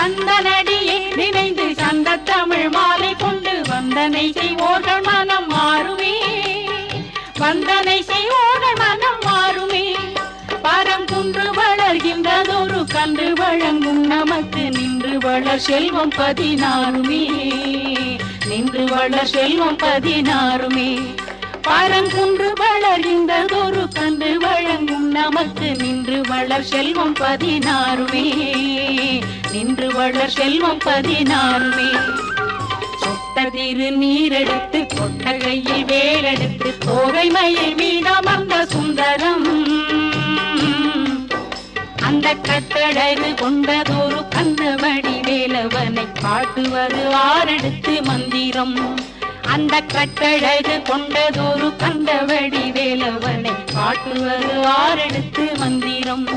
கந்தனடியை நினைந்து சந்த தமிழ் மாலை கொண்டு வந்தனை செய்வோர்கள் மனம் மாறுமே, வந்தனை செய்வோர்கள் மனம் மாறுமே. பரங்குன்று வளர்கின்றதொரு கன்று வழங்கும் நமக்கு நின்று வளர் செல்வம் 16மே, நின்று வளர் செல்வம் 16மே. பரங்குன்று வளர்கின்றதொரு கன்று வழங்கும் நமக்கு நின்று வளர் செல்வம் 16மே, நின்று வளர் செல்வம் 16மே. சொட்ட திரு நீரெடுத்து கொட்டகையில் வேலெடுத்து தோகை மயில் மீதமர்ந்த சுந்தரம், அந்த கட்டழகு கொண்டதொரு கண்ணவடி வேலவனை காட்டுவது ஆரெடுத்து மந்திரம், அந்த கட்டழகு கொண்டதொரு கண்டவடி வேலவனை காட்டுவது ஆரெடுத்து மந்திரம்.